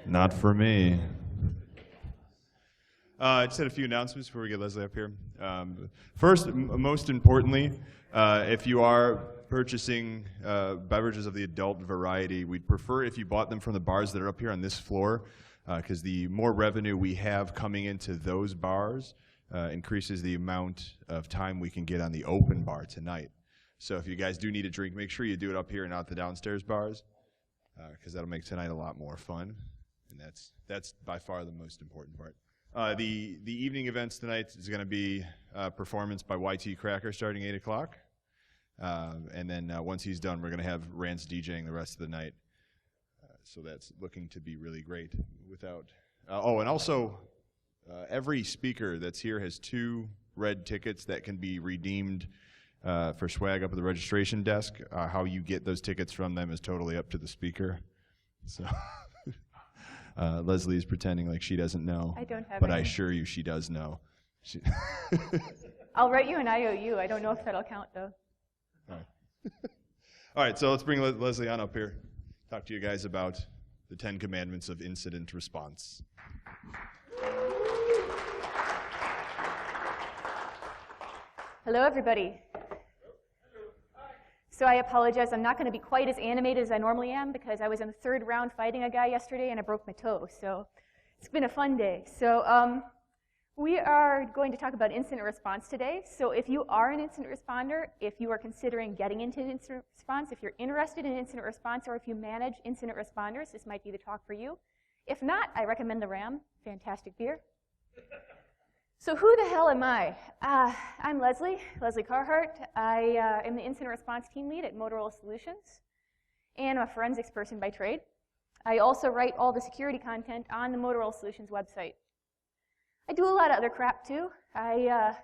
Not for me. I just had a few announcements before we get Leslie up here. First, most importantly, if you are purchasing beverages of the adult variety, we'd prefer if you bought them from the bars that are up here on this floor, because the more revenue we have coming into those bars increases the amount of time we can get on the open bar tonight. So if you guys do need a drink, make sure you do it up here and not the downstairs bars, because that'll make tonight a lot more fun, and that's by far the most important part. The evening events tonight is going to be a performance by YT Cracker starting 8 o'clock. And then once he's done, we're going to have Rance DJing the rest of the night. So that's looking to be really great. And also, every speaker that's here has 2 red tickets that can be redeemed for swag up at the registration desk. How you get those tickets from them is totally up to the speaker. So Leslie is pretending like she doesn't know. I don't have But any. I assure you she does know. I'll write you an IOU. I don't know if that'll count, though. All right. All right, so let's bring Leslie on up here. Talk to you guys about the 10 commandments of incident response. Hello, everybody. So I apologize. I'm not going to be quite as animated as I normally am because I was in the 3rd round fighting a guy yesterday and I broke my toe. So it's been a fun day. So we are going to talk about incident response today. So if you are an incident responder, if you are considering getting into incident response, if you're interested in incident response, or if you manage incident responders, this might be the talk for you. If not, I recommend the Ram. Fantastic beer. So who the hell am I? I'm Lesley Carhart. I am the incident response team lead at Motorola Solutions, and I'm a forensics person by trade. I also write all the security content on the Motorola Solutions website. I do a lot of other crap too. I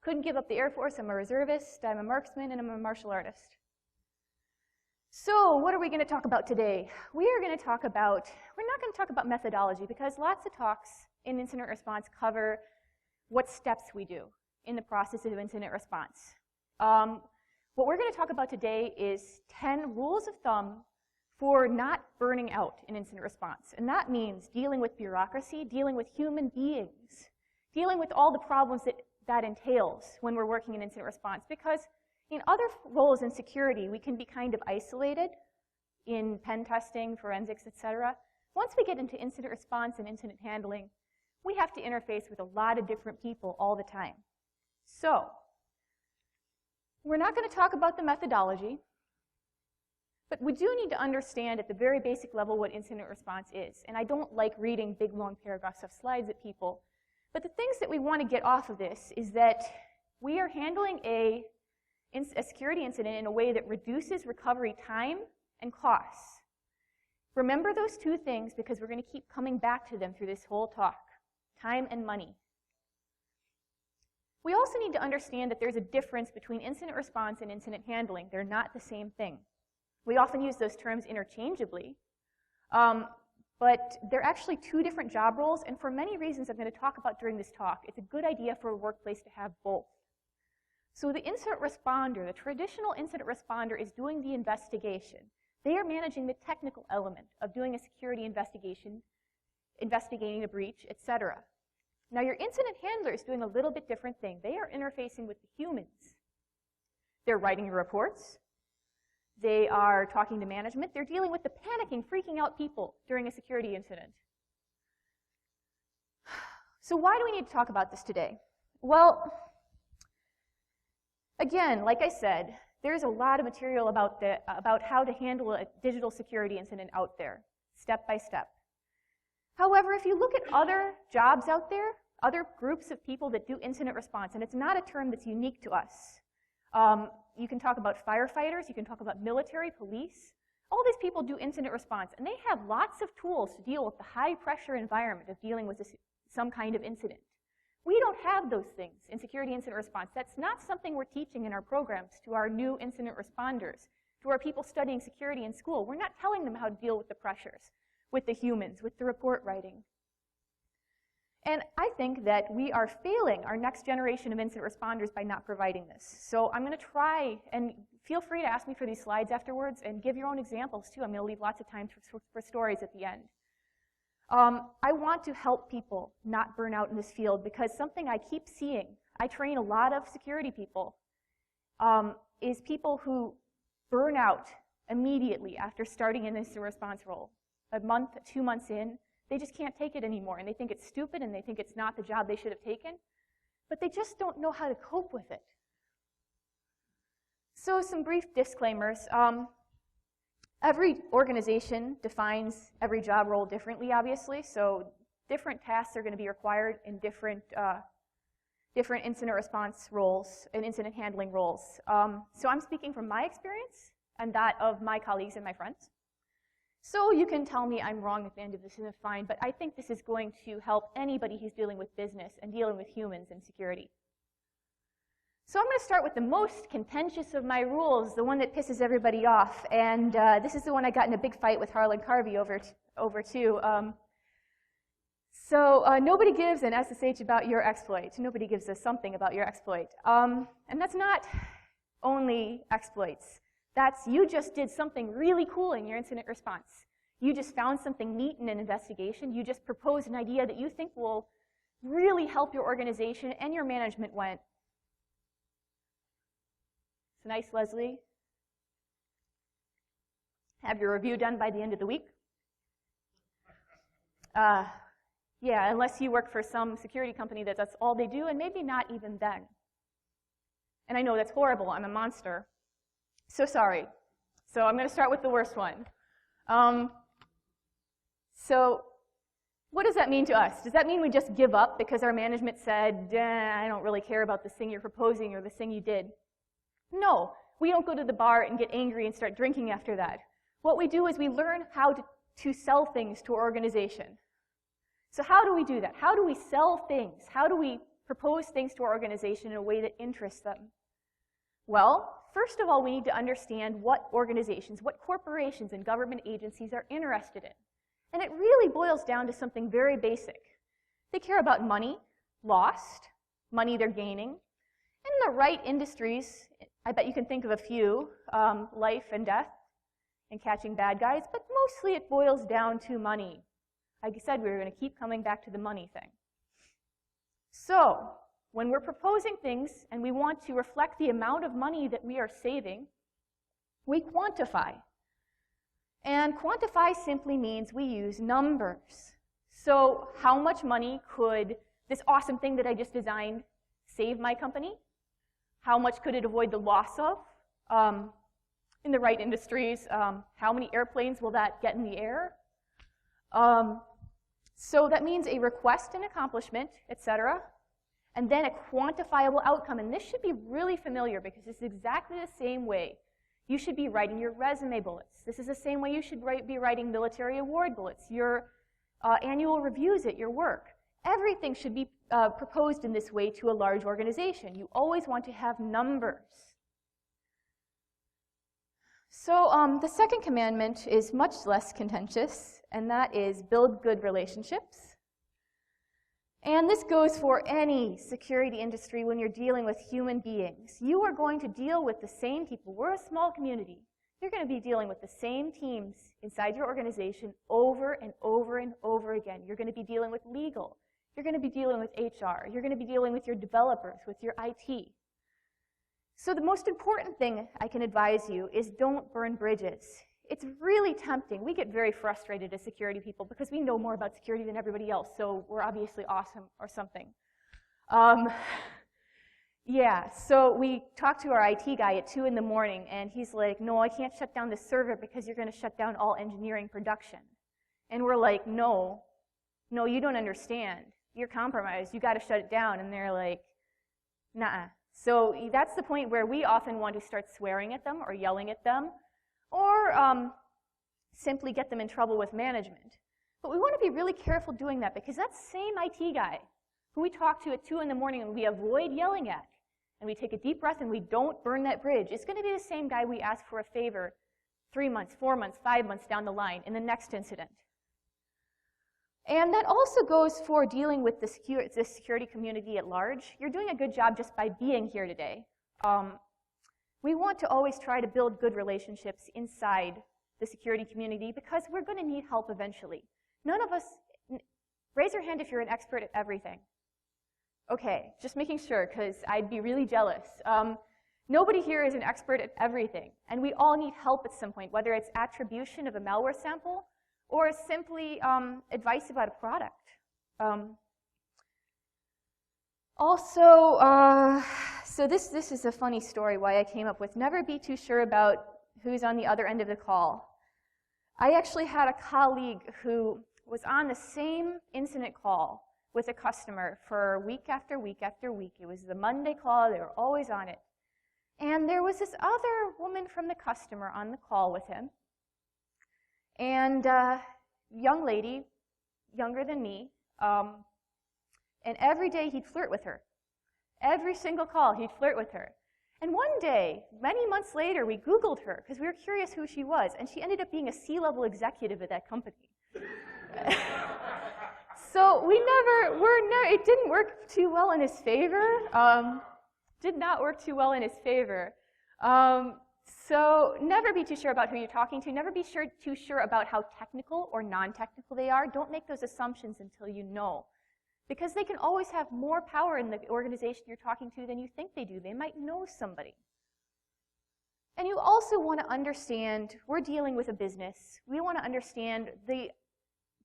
couldn't give up the Air Force. I'm a reservist, I'm a marksman, and I'm a martial artist. So what are we going to talk about today? We're not going to talk about methodology because lots of talks in incident response cover what steps we do in the process of incident response. What we're going to talk about today is 10 rules of thumb for not burning out in incident response. And that means dealing with bureaucracy, dealing with human beings, dealing with all the problems that entails when we're working in incident response. Because in other roles in security, we can be kind of isolated in pen testing, forensics, etc. Once we get into incident response and incident handling, we have to interface with a lot of different people all the time. So, we're not going to talk about the methodology, but we do need to understand at the very basic level what incident response is. And I don't like reading big, long paragraphs of slides at people. But the things that we want to get off of this is that we are handling a security incident in a way that reduces recovery time and costs. Remember those 2 things because we're going to keep coming back to them through this whole talk. Time and money. We also need to understand that there's a difference between incident response and incident handling. They're not the same thing. We often use those terms interchangeably, but they're actually 2 different job roles, and for many reasons I'm going to talk about during this talk, it's a good idea for a workplace to have both. So the incident responder, the traditional incident responder, is doing the investigation. They are managing the technical element of doing a security investigation, investigating a breach, etc. Now your incident handler is doing a little bit different thing. They are interfacing with the humans. They're writing your reports. They are talking to management. They're dealing with the panicking, freaking out people during a security incident. So why do we need to talk about this today? Well, again, like I said, there's a lot of material about how to handle a digital security incident out there, step by step. However, if you look at other jobs out there, other groups of people that do incident response, and it's not a term that's unique to us. You can talk about firefighters, you can talk about military, police. All these people do incident response, and they have lots of tools to deal with the high-pressure environment of dealing with some kind of incident. We don't have those things in security incident response. That's not something we're teaching in our programs to our new incident responders, to our people studying security in school. We're not telling them how to deal with the pressures, with the humans, with the report writing. And I think that we are failing our next generation of incident responders by not providing this. So I'm going to try and Feel free to ask me for these slides afterwards and give your own examples too. I'm going to leave lots of time for stories at the end. I want to help people not burn out in this field because something I keep seeing, I train a lot of security people, is people who burn out immediately after starting in this response role. A month, 2 months in, they just can't take it anymore, and they think it's stupid, and they think it's not the job they should have taken, but they just don't know how to cope with it. So some brief disclaimers. Every organization defines every job role differently, obviously, so different tasks are going to be required in different incident response roles and incident handling roles. So I'm speaking from my experience and that of my colleagues and my friends. So you can tell me I'm wrong at the end of this, and it's fine, but I think this is going to help anybody who's dealing with business and dealing with humans in security. So I'm going to start with the most contentious of my rules, the one that pisses everybody off, and this is the one I got in a big fight with Harlan Carvey over too. Nobody gives an SSH about your exploit. Nobody gives us something about your exploit. And that's not only exploits. That's you just did something really cool in your incident response. You just found something neat in an investigation. You just proposed an idea that you think will really help your organization, and your management went, "It's nice, Leslie. Have your review done by the end of the week?" Yeah, unless you work for some security company that's all they do, and maybe not even then. And I know that's horrible. I'm a monster. So sorry. So I'm going to start with the worst one. So what does that mean to us? Does that mean we just give up because our management said, I don't really care about this thing you're proposing or this thing you did? No, we don't go to the bar and get angry and start drinking after that. What we do is we learn how to sell things to our organization. So how do we do that? How do we sell things? How do we propose things to our organization in a way that interests them? Well, first of all, we need to understand what organizations, what corporations and government agencies are interested in. And it really boils down to something very basic. They care about money, lost, money they're gaining. And in the right industries, I bet you can think of a few, life and death and catching bad guys, but mostly it boils down to money. Like I said, we were going to keep coming back to the money thing. So, when we're proposing things and we want to reflect the amount of money that we are saving, we quantify. And quantify simply means we use numbers. So how much money could this awesome thing that I just designed save my company? How much could it avoid the loss of? In the right industries, how many airplanes will that get in the air? So that means a request and accomplishment, etc., and then a quantifiable outcome. And this should be really familiar because it's exactly the same way you should be writing your resume bullets. This is the same way you should be writing military award bullets, your annual reviews at your work. Everything should be proposed in this way to a large organization. You always want to have numbers. So the second commandment is much less contentious, and that is build good relationships. And this goes for any security industry when you're dealing with human beings. You are going to deal with the same people. We're a small community. You're going to be dealing with the same teams inside your organization over and over and over again. You're going to be dealing with legal. You're going to be dealing with HR. You're going to be dealing with your developers, with your IT. So the most important thing I can advise you is don't burn bridges. It's really tempting. We get very frustrated as security people because we know more about security than everybody else, so we're obviously awesome or something. Yeah, so we talked to our IT guy at 2 in the morning, and he's like, no, I can't shut down this server because you're going to shut down all engineering production. And we're like, no, you don't understand. You're compromised. You got to shut it down. And they're like, nah. So that's the point where we often want to start swearing at them or yelling at them, or simply get them in trouble with management. But we want to be really careful doing that because that same IT guy who we talk to at 2 in the morning and we avoid yelling at, and we take a deep breath and we don't burn that bridge, it's going to be the same guy we ask for a favor 3 months, 4 months, 5 months down the line in the next incident. And that also goes for dealing with the security community at large. You're doing a good job just by being here today. We want to always try to build good relationships inside the security community because we're going to need help eventually. None of us, raise your hand if you're an expert at everything. Okay, just making sure, because I'd be really jealous. Nobody here is an expert at everything, and we all need help at some point, whether it's attribution of a malware sample or simply advice about a product. So this is a funny story why I came up with never be too sure about who's on the other end of the call. I actually had a colleague who was on the same incident call with a customer for week after week after week. It was the Monday call, they were always on it. And there was this other woman from the customer on the call with him. And young lady, younger than me, and every day he'd flirt with her. Every single call, he'd flirt with her. And one day, many months later, we Googled her because we were curious who she was, and she ended up being a C-level executive at that company. So it didn't work too well in his favor. Did not work too well in his favor. So never be too sure about who you're talking to. Never be too sure about how technical or non-technical they are. Don't make those assumptions until you know. Because they can always have more power in the organization you're talking to than you think they do. They might know somebody. And you also want to understand, we're dealing with a business. We want to understand the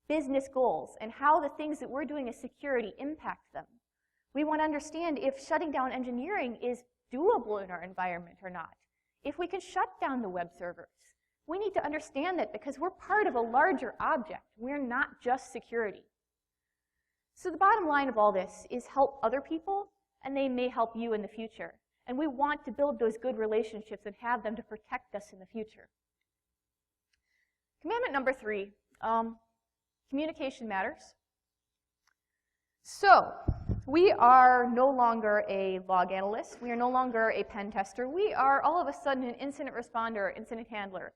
business goals and how the things that we're doing as security impact them. We want to understand if shutting down engineering is doable in our environment or not. If we can shut down the web servers. We need to understand that because we're part of a larger object. We're not just security. So the bottom line of all this is help other people, and they may help you in the future. And we want to build those good relationships and have them to protect us in the future. Commandment number 3, communication matters. So we are no longer a log analyst. We are no longer a pen tester. We are all of a sudden an incident responder, incident handler,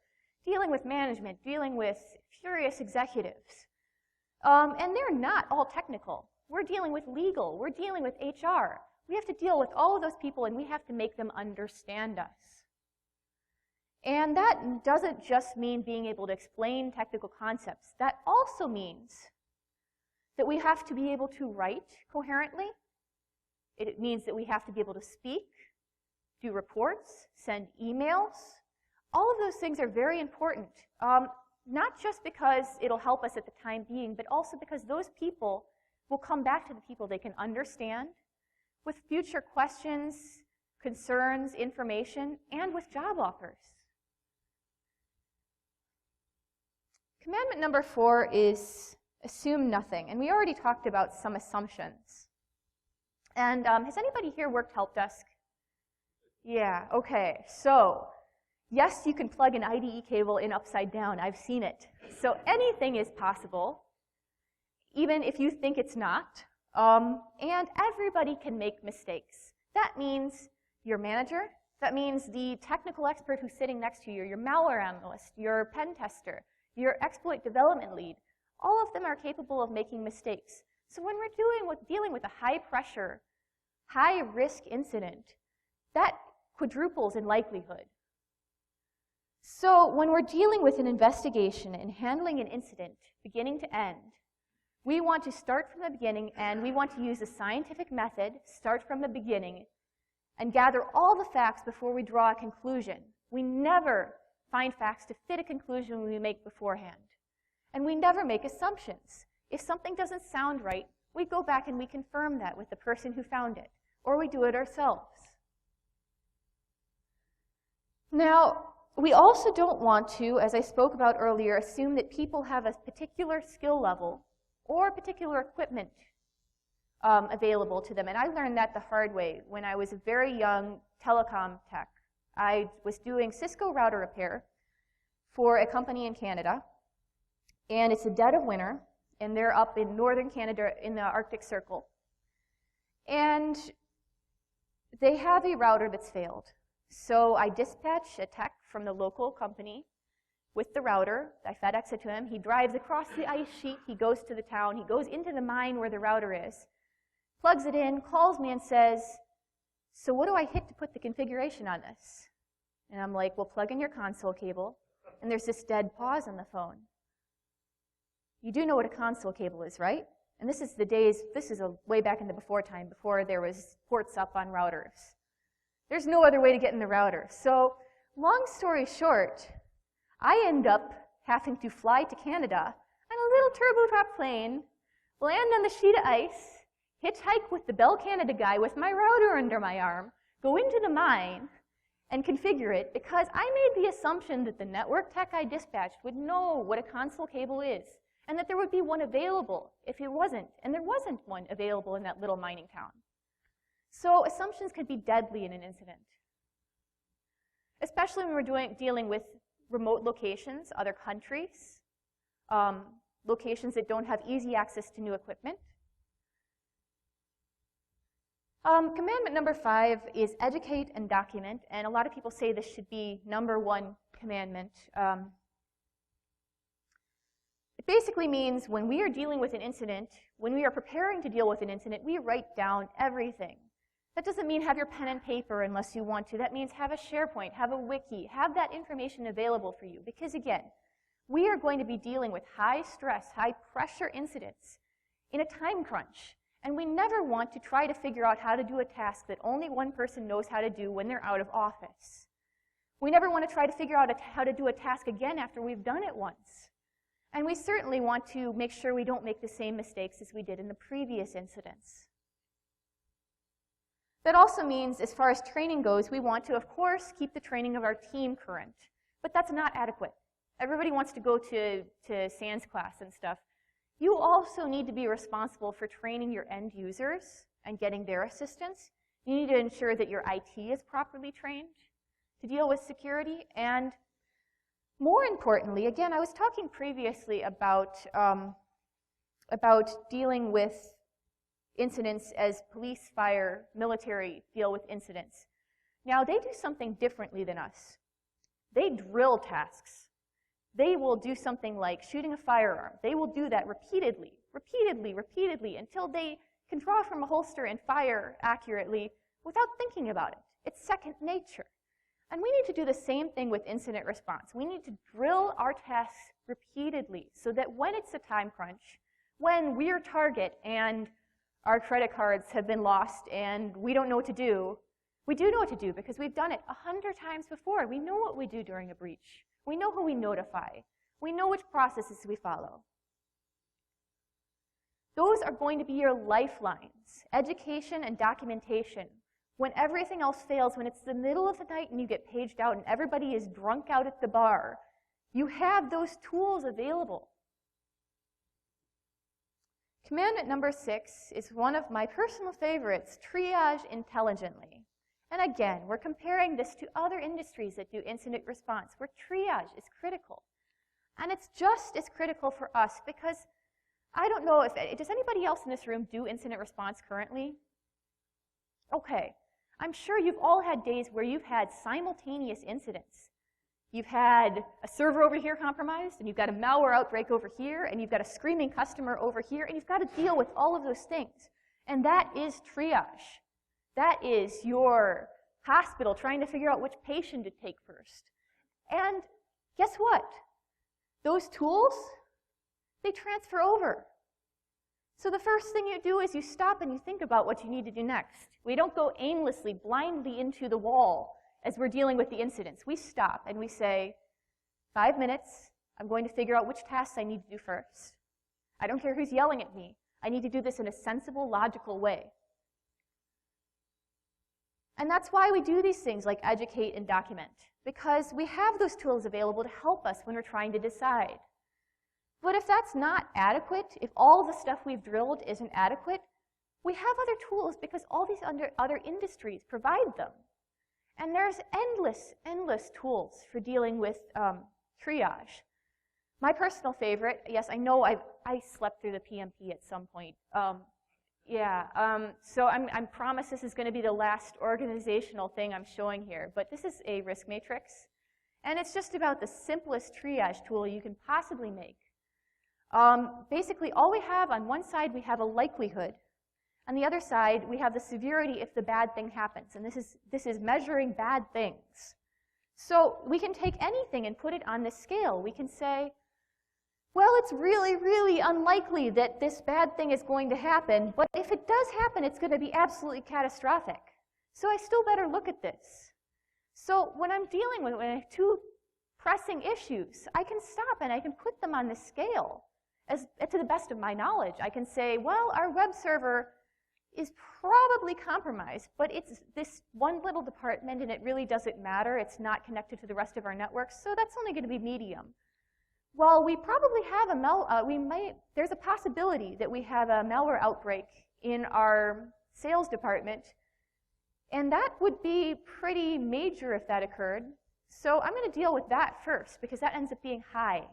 dealing with management, dealing with furious executives. And they're not all technical. We're dealing with legal. We're dealing with HR. We have to deal with all of those people, and we have to make them understand us. And that doesn't just mean being able to explain technical concepts. That also means that we have to be able to write coherently. It means that we have to be able to speak, do reports, send emails. All of those things are very important. Not just because it'll help us at the time being, but also because those people will come back to the people they can understand with future questions, concerns, information, and with job offers. Commandment number 4 is assume nothing. And we already talked about some assumptions. And has anybody here worked help desk? Yeah, okay. So yes, you can plug an IDE cable in upside down. I've seen it. So anything is possible, even if you think it's not. And everybody can make mistakes. That means your manager. That means the technical expert who's sitting next to you, your malware analyst, your pen tester, your exploit development lead. All of them are capable of making mistakes. So when we're dealing with a high-pressure, high-risk incident, that quadruples in likelihood. So when we're dealing with an investigation and handling an incident, beginning to end, we want to start from the beginning, and we want to use the scientific method, start from the beginning, and gather all the facts before we draw a conclusion. We never find facts to fit a conclusion we make beforehand. And we never make assumptions. If something doesn't sound right, we go back and we confirm that with the person who found it, or we do it ourselves. Now, we also don't want to, as I spoke about earlier, assume that people have a particular skill level or particular equipment available to them. And I learned that the hard way when I was a very young telecom tech. I was doing Cisco router repair for a company in Canada. And it's the dead of winter, and they're up in northern Canada in the Arctic Circle. And they have a router that's failed. So I dispatch a tech from the local company with the router. I FedEx it to him. He drives across the ice sheet. He goes to the town. He goes into the mine where the router is, plugs it in, calls me and says, so what do I hit to put the configuration on this? And I'm like, well, plug in your console cable. And there's this dead pause on the phone. You do know what a console cable is, right? And this is way back in the before time, before there was ports up on routers. There's no other way to get in the router. So long story short, I end up having to fly to Canada on a little turboprop plane, land on the sheet of ice, hitchhike with the Bell Canada guy with my router under my arm, go into the mine, and configure it because I made the assumption that the network tech I dispatched would know what a console cable is and that there would be one available if it wasn't. And there wasn't one available in that little mining town. So assumptions can be deadly in an incident, especially when we're dealing with remote locations, other countries, locations that don't have easy access to new equipment. Commandment number 5 is educate and document, and a lot of people say this should be number 1 commandment. It basically means when we are dealing with an incident, when we are preparing to deal with an incident, we write down everything. That doesn't mean have your pen and paper unless you want to. That means have a SharePoint, have a wiki, have that information available for you. Because again, we are going to be dealing with high stress, high pressure incidents in a time crunch. And we never want to try to figure out how to do a task that only one person knows how to do when they're out of office. We never want to try to figure out how to do a task again after we've done it once. And we certainly want to make sure we don't make the same mistakes as we did in the previous incidents. That also means, as far as training goes, we want to, of course, keep the training of our team current. But that's not adequate. Everybody wants to go to SANS class and stuff. You also need to be responsible for training your end users and getting their assistance. You need to ensure that your IT is properly trained to deal with security. And more importantly, again, I was talking previously about dealing with incidents as police, fire, military deal with incidents. Now, they do something differently than us. They drill tasks. They will do something like shooting a firearm. They will do that repeatedly until they can draw from a holster and fire accurately without thinking about it. It's second nature. And we need to do the same thing with incident response. We need to drill our tasks repeatedly so that when it's a time crunch, when we're target and our credit cards have been lost and we don't know what to do, we do know what to do because we've done it 100 times before. We know what we do during a breach. We know who we notify. We know which processes we follow. Those are going to be your lifelines, education and documentation. When everything else fails, when it's the middle of the night and you get paged out and everybody is drunk out at the bar, you have those tools available. Commandment number 6 is one of my personal favorites, triage intelligently. And again, we're comparing this to other industries that do incident response, where triage is critical. And it's just as critical for us because I don't know does anybody else in this room do incident response currently? Okay. I'm sure you've all had days where you've had simultaneous incidents. You've had a server over here compromised, and you've got a malware outbreak over here, and you've got a screaming customer over here, and you've got to deal with all of those things. And that is triage. That is your hospital trying to figure out which patient to take first. And guess what? Those tools, they transfer over. So the first thing you do is you stop and you think about what you need to do next. We don't go aimlessly, blindly into the wall as we're dealing with the incidents. We stop and we say, 5 minutes, I'm going to figure out which tasks I need to do first. I don't care who's yelling at me. I need to do this in a sensible, logical way. And that's why we do these things like educate and document, because we have those tools available to help us when we're trying to decide. But if that's not adequate, if all the stuff we've drilled isn't adequate, we have other tools because all these other industries provide them. And there's endless tools for dealing with triage. My personal favorite, yes, I know I slept through the PMP at some point. So I promise this is going to be the last organizational thing I'm showing here, but this is a risk matrix, and it's just about the simplest triage tool you can possibly make. Basically, all we have on one side, we have a likelihood. On the other side, we have the severity if the bad thing happens, and this is measuring bad things. So we can take anything and put it on this scale. We can say, well, it's really, really unlikely that this bad thing is going to happen, but if it does happen, it's going to be absolutely catastrophic. So I still better look at this. So when I'm dealing with two pressing issues, I can stop and I can put them on the scale to the best of my knowledge. I can say, well, our web server is probably compromised, but it's this one little department and it really doesn't matter. It's not connected to the rest of our network, so that's only going to be medium. Well, we probably have there's a possibility that we have a malware outbreak in our sales department, and that would be pretty major if that occurred. So I'm going to deal with that first because that ends up being high,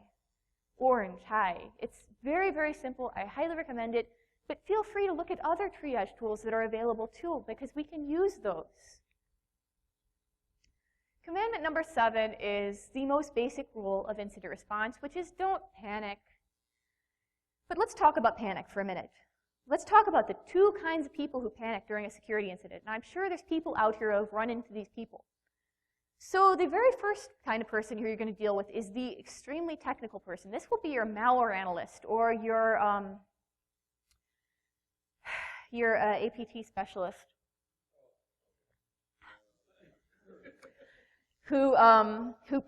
orange, high. It's very, very simple. I highly recommend it. But feel free to look at other triage tools that are available too, because we can use those. Commandment number 7 is the most basic rule of incident response, which is don't panic. But let's talk about panic for a minute. Let's talk about the two kinds of people who panic during a security incident. And I'm sure there's people out here who have run into these people. So the very first kind of person who you're going to deal with is the extremely technical person. This will be your malware analyst or your APT specialist who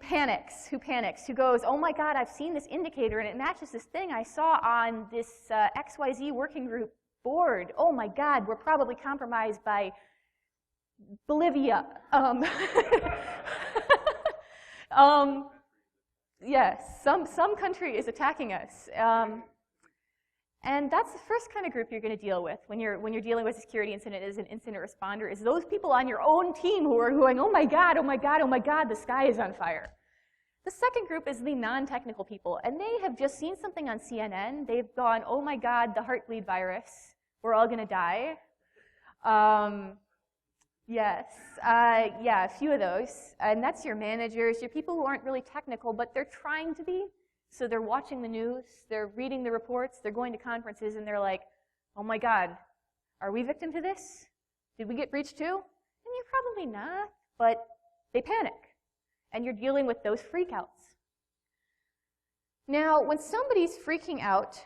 panics, who goes, oh my God, I've seen this indicator and it matches this thing I saw on this XYZ working group board. Oh my God, we're probably compromised by Bolivia. Yes, some country is attacking us. And that's the first kind of group you're going to deal with when you're dealing with a security incident as an incident responder, is those people on your own team who are going, oh my God, oh my God, oh my God, the sky is on fire. The second group is the non-technical people, and they have just seen something on CNN. They've gone, oh my God, the heartbleed virus, we're all going to die. Yes, yeah, a few of those. And that's your managers, your people who aren't really technical, but they're trying to be. So they're watching the news, they're reading the reports, they're going to conferences, and they're like, oh my God, are we victim to this? Did we get breached too? And you're probably not, but they panic. And you're dealing with those freakouts. Now, when somebody's freaking out,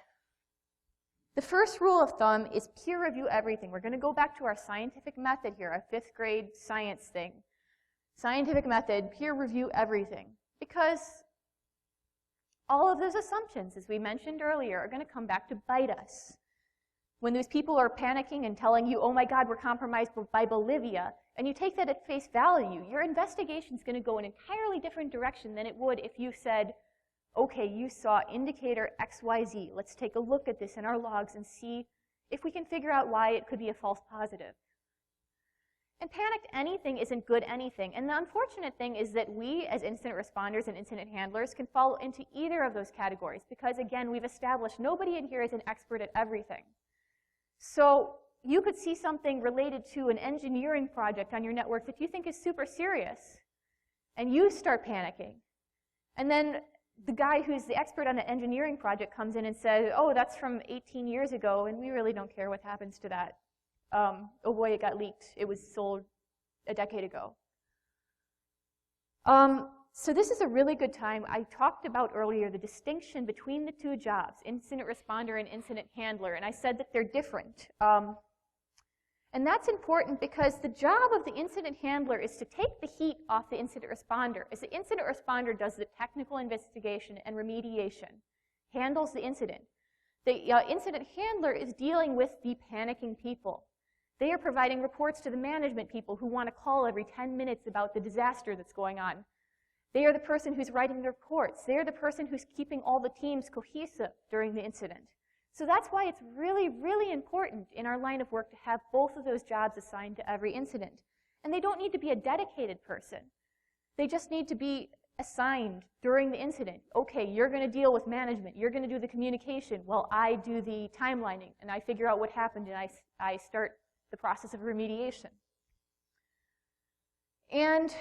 the first rule of thumb is peer review everything. We're going to go back to our scientific method here, our 5th grade science thing. Scientific method, peer review everything. Because all of those assumptions, as we mentioned earlier, are going to come back to bite us. When those people are panicking and telling you, oh my God, we're compromised by Bolivia, and you take that at face value, your investigation is going to go in an entirely different direction than it would if you said, okay, you saw indicator XYZ. Let's take a look at this in our logs and see if we can figure out why it could be a false positive. And panicked anything isn't good anything. And the unfortunate thing is that we, as incident responders and incident handlers, can fall into either of those categories because, again, we've established nobody in here is an expert at everything. So you could see something related to an engineering project on your network that you think is super serious, and you start panicking. And then the guy who's the expert on an engineering project comes in and says, oh, that's from 18 years ago, and we really don't care what happens to that. Oh boy, it got leaked. It was sold a decade ago. So this is a really good time. I talked about earlier the distinction between the two jobs, incident responder and incident handler, and I said that they're different. And that's important because the job of the incident handler is to take the heat off the incident responder. As the incident responder does the technical investigation and remediation, handles the incident. The incident handler is dealing with the panicking people. They are providing reports to the management people who want to call every 10 minutes about the disaster that's going on. They are the person who's writing the reports. They are the person who's keeping all the teams cohesive during the incident. So that's why it's really, really important in our line of work to have both of those jobs assigned to every incident. And they don't need to be a dedicated person. They just need to be assigned during the incident. Okay, you're going to deal with management. You're going to do the communication while I do the timelining, and I figure out what happened, and I start the process of remediation. And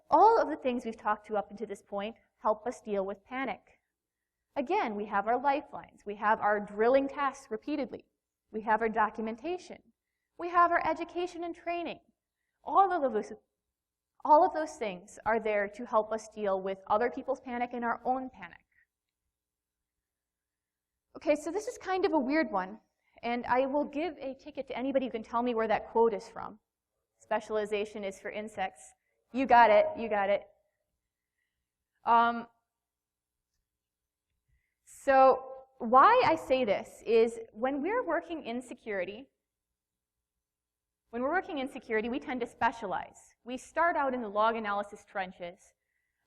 all of the things we've talked to up until this point help us deal with panic. Again, we have our lifelines. We have our drilling tasks repeatedly. We have our documentation. We have our education and training. All All of those things are there to help us deal with other people's panic and our own panic. Okay, so this is kind of a weird one, and I will give a ticket to anybody who can tell me where that quote is from. Specialization is for insects. You got it, you got it. So why I say this is when we're working in security, we tend to specialize. We start out in the log analysis trenches,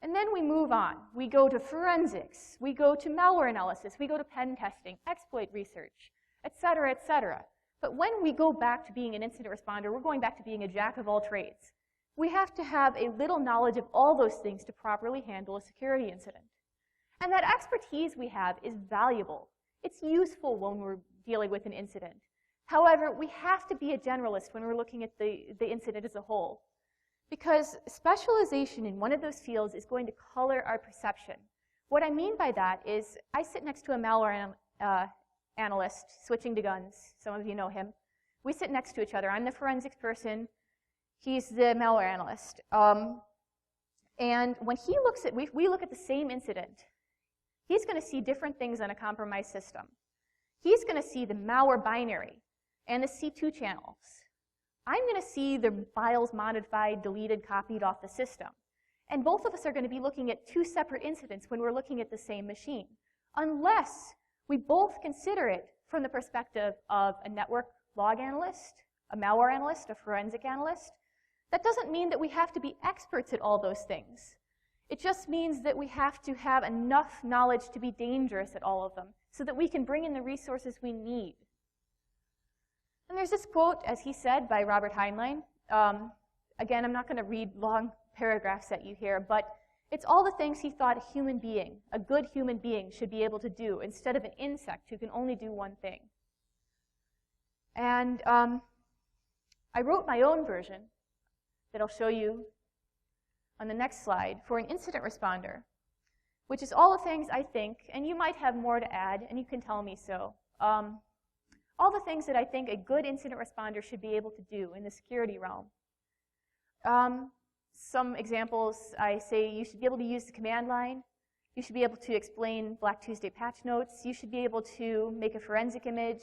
and then we move on. We go to forensics, we go to malware analysis, we go to pen testing, exploit research, et cetera, et cetera. But when we go back to being an incident responder, we're going back to being a jack of all trades. We have to have a little knowledge of all those things to properly handle a security incident. And that expertise we have is valuable. It's useful when we're dealing with an incident. However, we have to be a generalist when we're looking at the incident as a whole, because specialization in one of those fields is going to color our perception. What I mean by that is I sit next to a malware analyst switching to guns. Some of you know him. We sit next to each other. I'm the forensics person. He's the malware analyst. And when he looks at, we look at the same incident, he's going to see different things on a compromised system. He's going to see the malware binary and the C2 channels. I'm going to see the files modified, deleted, copied off the system. And both of us are going to be looking at two separate incidents when we're looking at the same machine, unless we both consider it from the perspective of a network log analyst, a malware analyst, a forensic analyst. That doesn't mean that we have to be experts at all those things. It just means that we have to have enough knowledge to be dangerous at all of them so that we can bring in the resources we need. And there's this quote, as he said, by Robert Heinlein. Again, I'm not going to read long paragraphs at you here, but it's all the things he thought a human being, a good human being, should be able to do instead of an insect who can only do one thing. And I wrote my own version that I'll show you on the next slide for an incident responder, which is all the things I think, and you might have more to add, and you can tell me so. All the things that I think a good incident responder should be able to do in the security realm. Some examples, I say you should be able to use the command line. You should be able to explain Black Tuesday patch notes. You should be able to make a forensic image.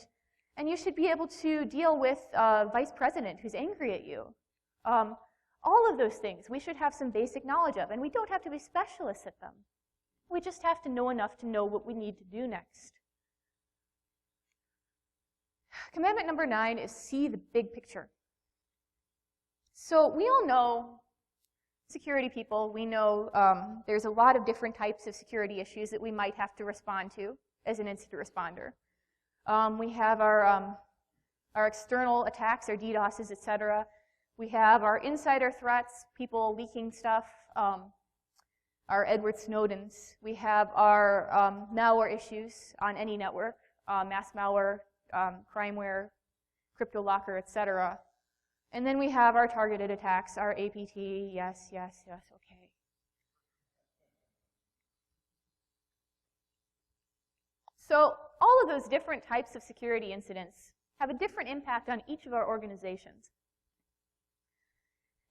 And you should be able to deal with a vice president who's angry at you. All of those things we should have some basic knowledge of, and we don't have to be specialists at them. We just have to know enough to know what we need to do next. Commandment number 9 is see the big picture. So we all know security people. We know there's a lot of different types of security issues that we might have to respond to as an incident responder. We have our external attacks, our DDoSes, et cetera. We have our insider threats, people leaking stuff, our Edward Snowdens. We have our malware issues on any network, mass malware, crimeware, CryptoLocker, et cetera. And then we have our targeted attacks, our APT, yes, yes, yes, okay. So all of those different types of security incidents have a different impact on each of our organizations.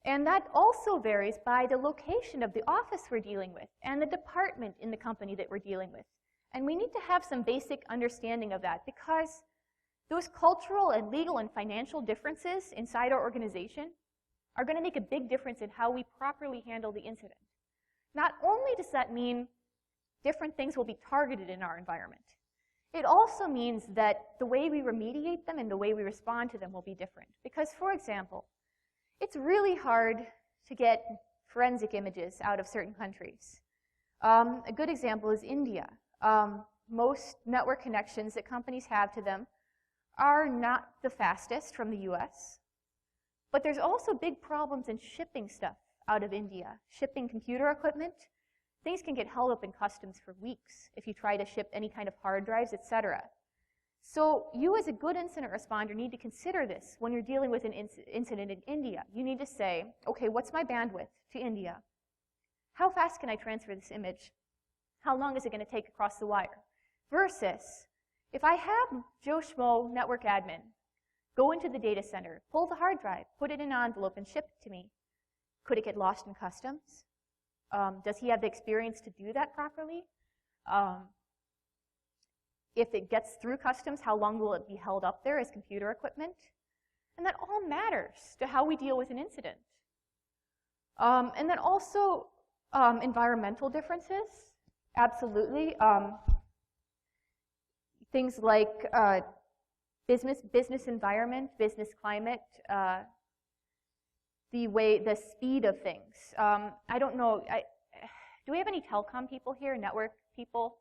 And that also varies by the location of the office we're dealing with and the department in the company that we're dealing with. And we need to have some basic understanding of that because those cultural and legal and financial differences inside our organization are going to make a big difference in how we properly handle the incident. Not only does that mean different things will be targeted in our environment, it also means that the way we remediate them and the way we respond to them will be different. Because, for example, it's really hard to get forensic images out of certain countries. A good example is India. Most network connections that companies have to them are not the fastest from the US. But there's also big problems in shipping stuff out of India. Shipping computer equipment, things can get held up in customs for weeks if you try to ship any kind of hard drives, et cetera. So you as a good incident responder need to consider this when you're dealing with an incident in India. You need to say, okay, what's my bandwidth to India? How fast can I transfer this image? How long is it going to take across the wire? Versus, if I have Joe Schmo, network admin, go into the data center, pull the hard drive, put it in an envelope, and ship it to me, Could it get lost in customs? Does he have the experience to do that properly? If it gets through customs, how long will it be held up there as computer equipment? And that all matters to how we deal with an incident. And then also environmental differences, absolutely. Things like business environment, business climate, the speed of things. I don't know, do we have any telecom people here, network people?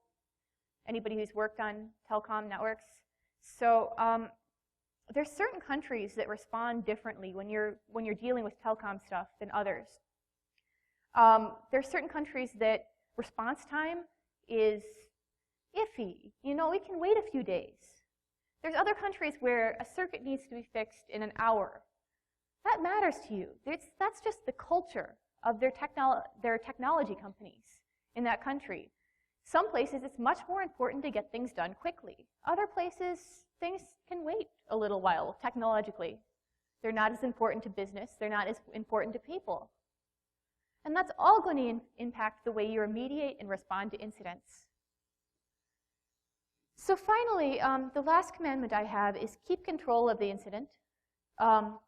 Anybody who's worked on telecom networks? So there's certain countries that respond differently when you're dealing with telecom stuff than others. There's certain countries that response time is iffy. You know, it can wait a few days. There's other countries where a circuit needs to be fixed in an hour. That matters to you. That's just the culture of their technology companies in that country. Some places, it's much more important to get things done quickly. Other places, things can wait a little while technologically. They're not as important to business. They're not as important to people. And that's all going to impact the way you remediate and respond to incidents. So finally, the last commandment I have is keep control of the incident. What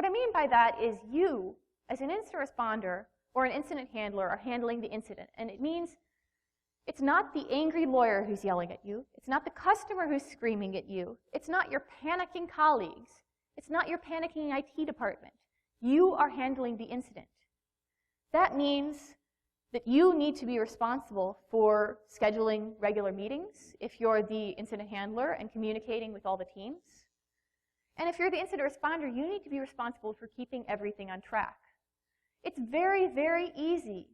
I mean by that is you, as an incident responder or an incident handler, are handling the incident. And it means it's not the angry lawyer who's yelling at you. It's not the customer who's screaming at you. It's not your panicking colleagues. It's not your panicking IT department. You are handling the incident. That means that you need to be responsible for scheduling regular meetings if you're the incident handler and communicating with all the teams. And if you're the incident responder, you need to be responsible for keeping everything on track. It's very, very easy.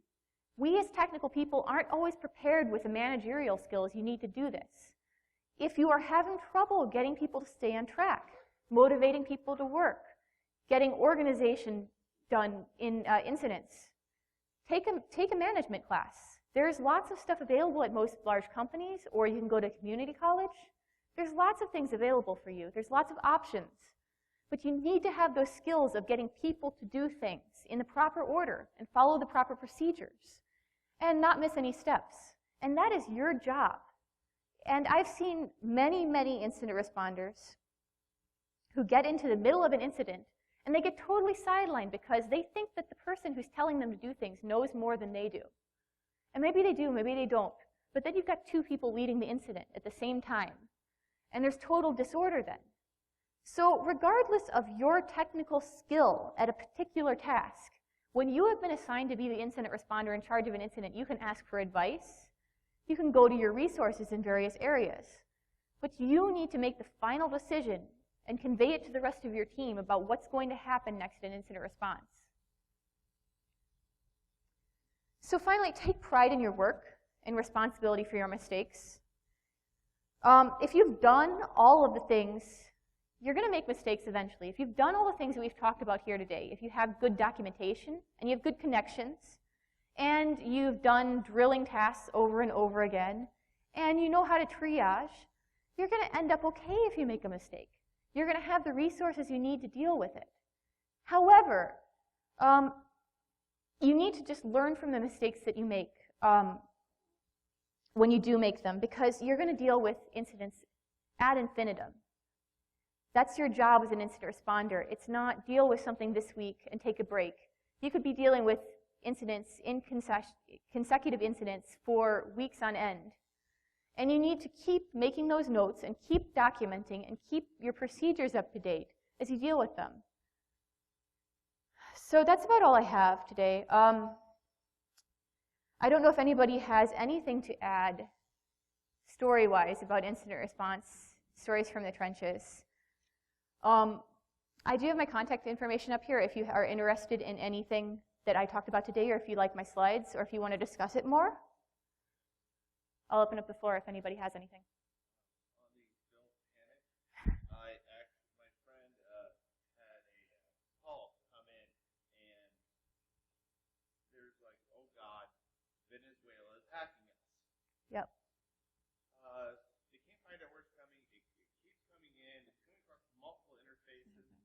We as technical people aren't always prepared with the managerial skills you need to do this. If you are having trouble getting people to stay on track, motivating people to work, getting organization done in incidents, take a management class. There's lots of stuff available at most large companies, or you can go to community college. There's lots of things available for you. There's lots of options. But you need to have those skills of getting people to do things in the proper order and follow the proper procedures and not miss any steps. And that is your job. And I've seen many, many incident responders who get into the middle of an incident and they get totally sidelined because they think that the person who's telling them to do things knows more than they do. And maybe they do, maybe they don't. But then you've got two people leading the incident at the same time. And there's total disorder then. So regardless of your technical skill at a particular task, when you have been assigned to be the incident responder in charge of an incident, you can ask for advice. You can go to your resources in various areas. But you need to make the final decision and convey it to the rest of your team about what's going to happen next in incident response. So finally, take pride in your work and responsibility for your mistakes. If you've done all of the things, you're going to make mistakes eventually. If you've done all the things that we've talked about here today, if you have good documentation, and you have good connections, and you've done drilling tasks over and over again, and you know how to triage, you're going to end up okay if you make a mistake. You're going to have the resources you need to deal with it. However, you need to just learn from the mistakes that you make when you do make them, because you're going to deal with incidents ad infinitum. That's your job as an incident responder. It's not deal with something this week and take a break. You could be dealing with incidents in consecutive incidents for weeks on end. And you need to keep making those notes and keep documenting and keep your procedures up to date as you deal with them. So that's about all I have today. I don't know if anybody has anything to add story-wise about incident response, stories from the trenches. I do have my contact information up here if you are interested in anything that I talked about today, or if you like my slides, or if you want to discuss it more. I'll open up the floor if anybody has anything. On the don't panic, my friend had a call come in, and there's like, oh God, Venezuela is hacking us. Yep. They can't find out where it's coming. It keeps coming in. It's coming across multiple interfaces.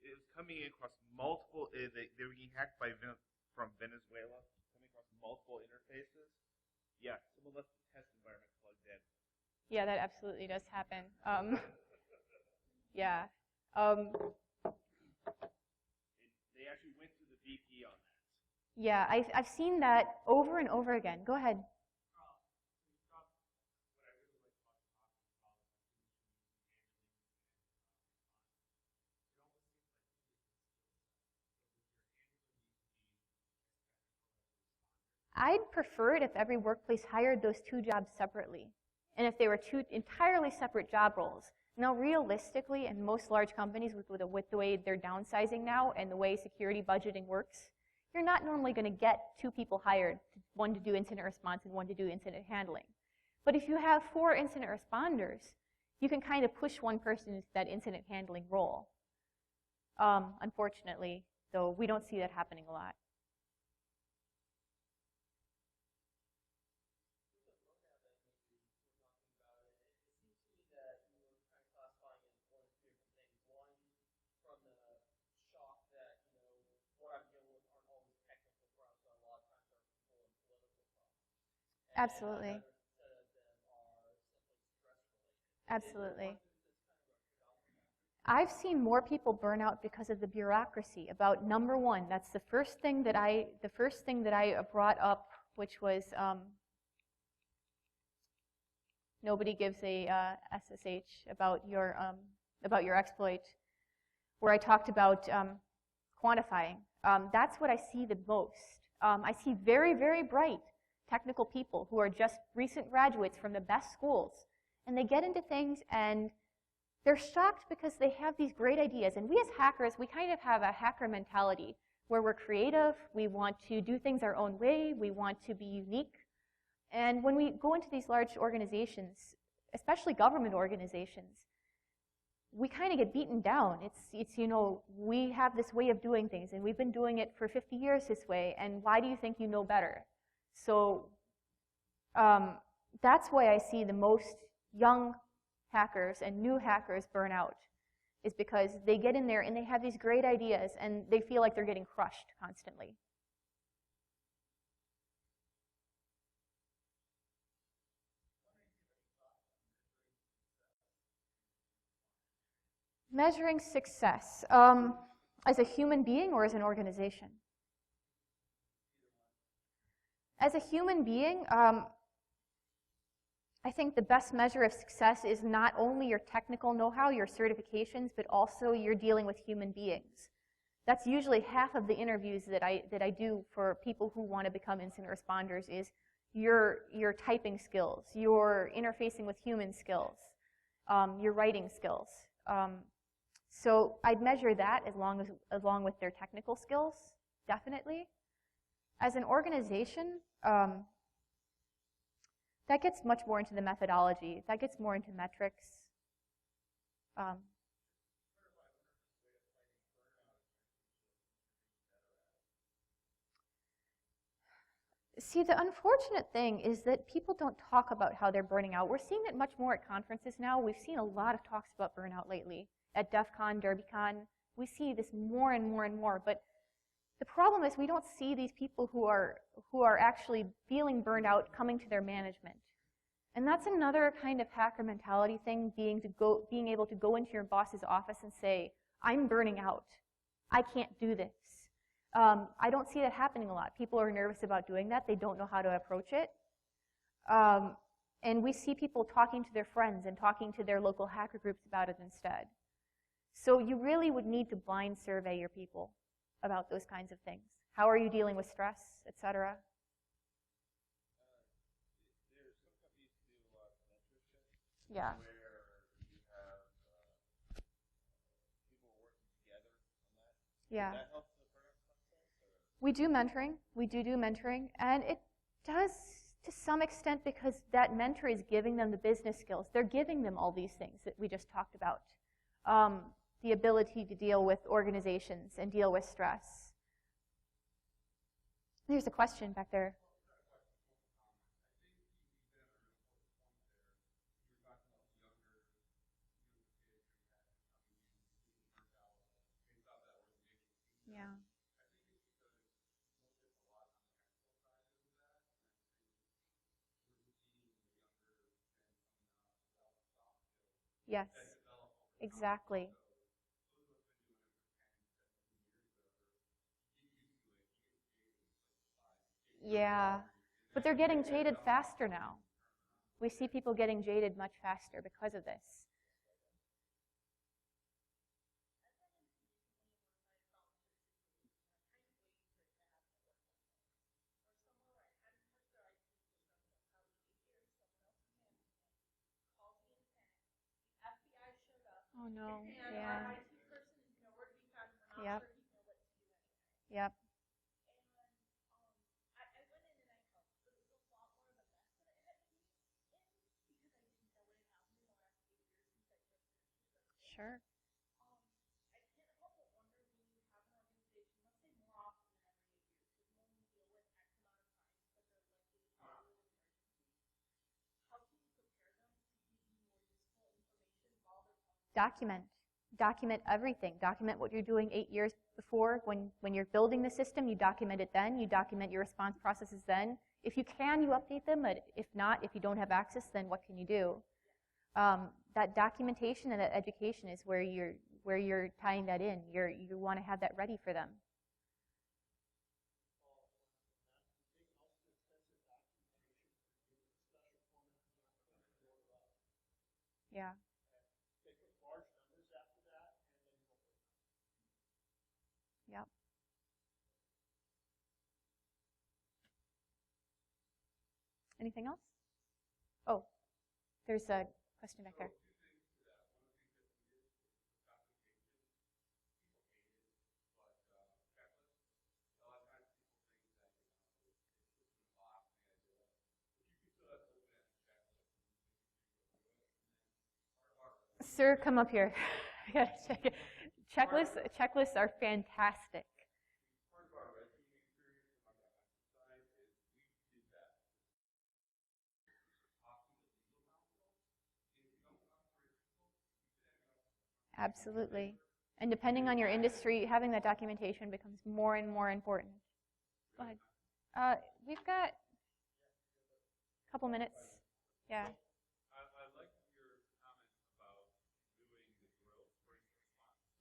It was coming in across multiple. They were getting hacked from Venezuela, coming across multiple interfaces. Yeah, someone left the test environment plugged in. Yeah, that absolutely does happen. Yeah. They actually went to the VP on that. Yeah, I've seen that over and over again. Go ahead. I'd prefer it if every workplace hired those two jobs separately, and if they were two entirely separate job roles. Now, realistically, in most large companies, with the way they're downsizing now and the way security budgeting works, you're not normally going to get two people hired, one to do incident response and one to do incident handling. But if you have 4 incident responders, you can kind of push one person into that incident handling role. Unfortunately, though, we don't see that happening a lot. Absolutely. Absolutely. I've seen more people burn out because of the bureaucracy. About number one, that's the first thing that I brought up, which was nobody gives a SSH about your exploit, where I talked about quantifying. That's what I see the most. I see very, very bright technical people who are just recent graduates from the best schools, and they get into things and they're shocked because they have these great ideas. And we as hackers, we kind of have a hacker mentality where we're creative, we want to do things our own way, we want to be unique. And when we go into these large organizations, especially government organizations, we kind of get beaten down. It's we have this way of doing things, and we've been doing it for 50 years this way, and why do you think you know better? So that's why I see the most young hackers and new hackers burn out, is because they get in there and they have these great ideas and they feel like they're getting crushed constantly. Measuring success as a human being or as an organization? As a human being, I think the best measure of success is not only your technical know-how, your certifications, but also you're dealing with human beings. That's usually half of the interviews that I do for people who want to become incident responders is your typing skills, your interfacing with human skills, your writing skills. So I'd measure that along with their technical skills, definitely. As an organization, that gets much more into the methodology. That gets more into metrics. See, the unfortunate thing is that people don't talk about how they're burning out. We're seeing it much more at conferences now. We've seen a lot of talks about burnout lately. At DEF CON, DerbyCon, we see this more and more and more. But the problem is we don't see these people who are actually feeling burned out coming to their management. And that's another kind of hacker mentality thing, being able to go into your boss's office and say, I'm burning out. I can't do this. I don't see that happening a lot. People are nervous about doing that. They don't know how to approach it. And we see people talking to their friends and talking to their local hacker groups about it instead. So you really would need to blind survey your people about those kinds of things. How are you dealing with stress, et cetera? There's some companies do a lot of mentorship. Yeah. Where you have people working together on that. Yeah. Does that help the burnout process? We do mentoring. We do mentoring. And it does to some extent because that mentor is giving them the business skills. They're giving them all these things that we just talked about. The ability to deal with organizations and deal with stress. There's a question back there. Yes, exactly. Yeah, but they're getting jaded faster now. We see people getting jaded much faster because of this. Oh no, yeah. Yep. Yep. Sure. Document. Document everything. Document what you're doing 8 years before. When you're building the system, you document it then. You document your response processes then. If you can, you update them, but if not, if you don't have access, then what can you do? That documentation and that education is where you're tying that in. You want to have that ready for them. Yeah. Yep. Anything else? Oh, there's a question back there. Sir, come up here. I gotta check it. Checklists are fantastic. Absolutely. And depending on your industry, having that documentation becomes more and more important. Go ahead. We've got a couple minutes. Yeah. I like your comment about doing the drill for each response.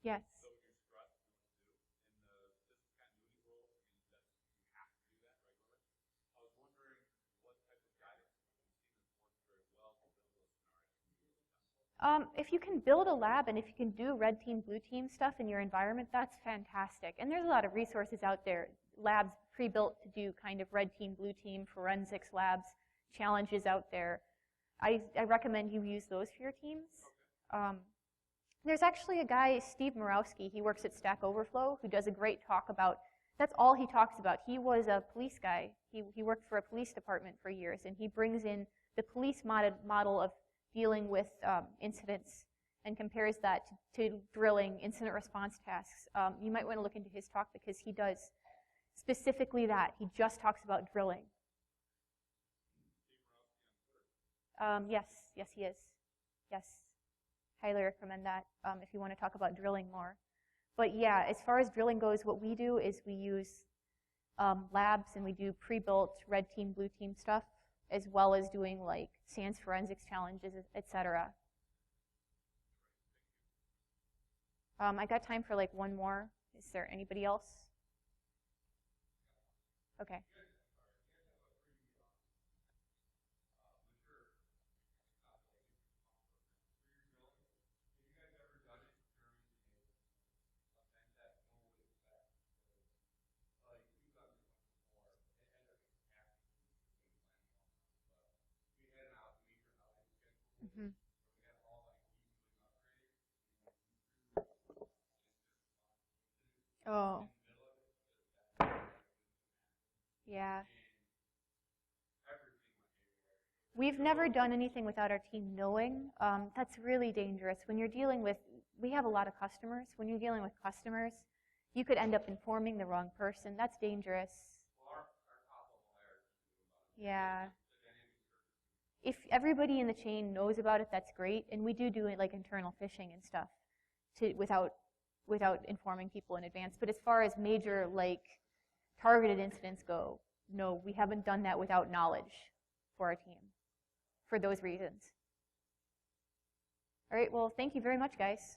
Yes. So when you're stressed, you know what to do. In the business continuity world, I mean, you have to do that regularly. I was wondering what type of guidance you've seen this work very well to build those scenarios. If you can build a lab and if you can do red team, blue team stuff in your environment, that's fantastic. And there's a lot of resources out there, labs pre-built to do kind of red team, blue team, forensics labs, challenges out there. I recommend you use those for your teams. There's actually a guy, Steve Murawski, he works at Stack Overflow, who does a great talk about, that's all he talks about. He was a police guy. He worked for a police department for years, and he brings in the police model of dealing with incidents and compares that to drilling incident response tasks. You might want to look into his talk because he does specifically that. He just talks about drilling. Yes, he is. Yes, highly recommend that if you want to talk about drilling more. But yeah, as far as drilling goes, what we do is we use labs and we do pre-built red team, blue team stuff, as well as doing like SANS forensics challenges, etc. I got time for like one more. Is there anybody else? Okay. Mm-hmm. Oh. Yeah. We've never done anything without our team knowing. That's really dangerous. When you're dealing with, we have a lot of customers. When you're dealing with customers, you could end up informing the wrong person. That's dangerous. Yeah. If everybody in the chain knows about it, that's great. And we do it like internal phishing and stuff without informing people in advance. But as far as major like targeted incidents go, no, we haven't done that without knowledge for our team for those reasons. All right, well, thank you very much, guys.